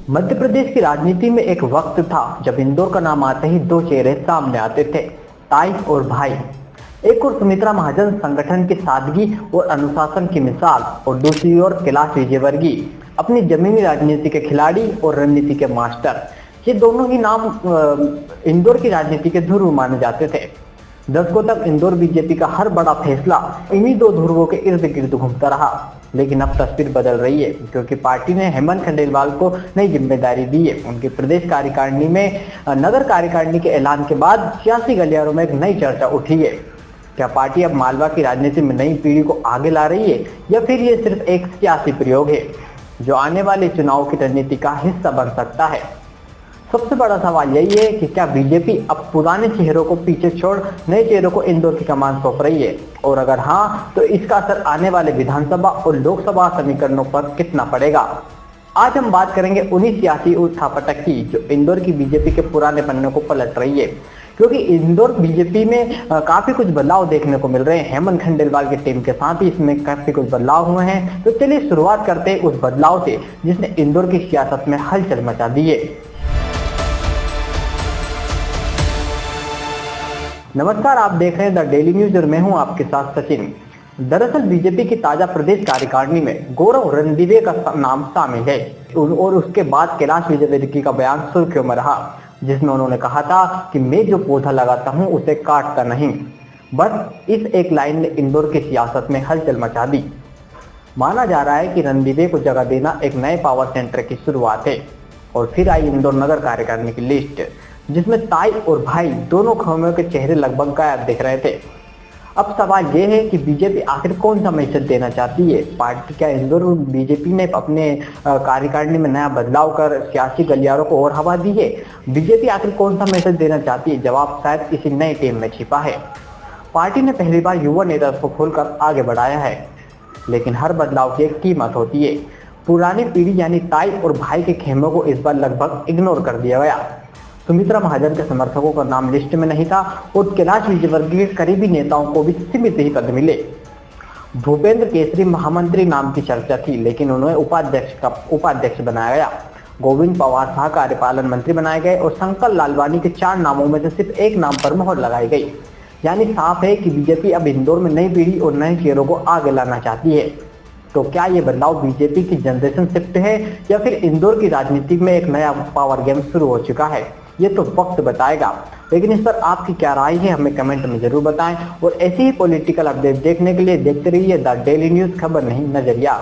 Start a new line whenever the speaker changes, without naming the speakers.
मध्य प्रदेश की राजनीति में एक वक्त था जब इंदौर का नाम आते ही दो चेहरे सामने आते थे, ताई और भाई। एक और सुमित्रा महाजन संगठन की सादगी और अनुशासन की मिसाल, और दूसरी ओर कैलाश विजयवर्गीय अपनी जमीनी राजनीति के खिलाड़ी और रणनीति के मास्टर। ये दोनों ही नाम इंदौर की राजनीति के ध्रुव माने जाते थे। दशकों तक इंदौर बीजेपी का हर बड़ा फैसला इन्हीं दो ध्रुवों के इर्द गिर्द घूमता रहा। लेकिन अब तस्वीर बदल रही है, क्योंकि पार्टी ने हेमंत खंडेलवाल को नई जिम्मेदारी दी है। उनकी प्रदेश कार्यकारिणी में नगर कार्यकारिणी के ऐलान के बाद सियासी गलियारों में एक नई चर्चा उठी है। क्या पार्टी अब मालवा की राजनीति में नई पीढ़ी को आगे ला रही है, या फिर ये सिर्फ एक सियासी प्रयोग है जो आने वाले चुनाव की रणनीति का हिस्सा बन सकता है? सबसे बड़ा सवाल यही है कि क्या बीजेपी अब पुराने चेहरों को पीछे छोड़ नए चेहरों को इंदौर की कमान सौंप रही है, और अगर हाँ, तो इसका असर आने वाले विधानसभा और लोकसभा समीकरणों पर कितना पड़ेगा? आज हम बात करेंगे उन्हीं सियासी उठापटक की जो इंदौर की बीजेपी के पुराने पन्ने को पलट रही है। क्योंकि इंदौर बीजेपी में काफी कुछ बदलाव देखने को मिल रहे हैं। हेमंत खंडेलवाल की टीम के साथ ही इसमें काफी कुछ बदलाव हुए हैं। तो चलिए शुरुआत करते हैं उस बदलाव से जिसने इंदौर की सियासत में हलचल मचा दी है। नमस्कार, आप देख रहे हैं द डेली न्यूज और मैं हूं आपके साथ सचिन। दरअसल बीजेपी की ताजा प्रदेश कार्यकारिणी में गौरव रणदिवे का नाम शामिल है, और उसके बाद कैलाश विजयवर्गीय का बयान सुर्खियों में रहा, जिसमें उन्होंने कहा था कि मैं जो पौधा लगाता हूं उसे काटता नहीं। बस इस एक लाइन ने इंदौर की सियासत में हलचल मचा दी। माना जा रहा है कि रणदिवे को जगह देना एक नए पावर सेंटर की शुरुआत है। और फिर आई इंदौर नगर कार्यकारिणी की लिस्ट, जिसमें ताई और भाई दोनों खंभों के चेहरे लगभग गायब दिख रहे थे। अब सवाल यह है कि बीजेपी आखिर कौन सा मैसेज देना चाहती है? पार्टी क्या इंदौर बीजेपी ने अपने कार्यकारिणी में नया बदलाव कर सियासी गलियारों को और हवा दी है? बीजेपी आखिर कौन सा मैसेज देना चाहती है? जवाब शायद इसी नई टीम में छिपा है। पार्टी ने पहली बार युवा नेतृत्व को खोलकर आगे बढ़ाया है, लेकिन हर बदलाव की एक कीमत होती है। पुरानी पीढ़ी यानी ताई और भाई के खेमों को इस बार लगभग इग्नोर कर दिया गया। सुमित्रा महाजन के समर्थकों का नाम लिस्ट में नहीं था, और कैलाश विजयवर्गीय के करीबी नेताओं को भी सीमित ही पद मिले। भूपेंद्र केसरी महामंत्री नाम की चर्चा थी, लेकिन उन्हें उपाध्यक्ष बनाया गया। गोविंद पवार सह कार्यपालन मंत्री बनाए गए, और शंकर लालवानी के 4 नामों में से सिर्फ एक नाम पर मोहर लगाई गई। यानी साफ है कि बीजेपी अब इंदौर में नई पीढ़ी और नए चेहरों को आगे लाना चाहती है। तो क्या ये बदलाव बीजेपी की जनरेशन शिफ्ट है, या फिर इंदौर की राजनीति में एक नया पावर गेम शुरू हो चुका है? ये तो वक्त बताएगा। लेकिन इस पर आपकी क्या राय है, हमें कमेंट में जरूर बताएं। और ऐसी ही पॉलिटिकल अपडेट देखने के लिए देखते रहिए द डेली न्यूज, खबर नहीं नजरिया।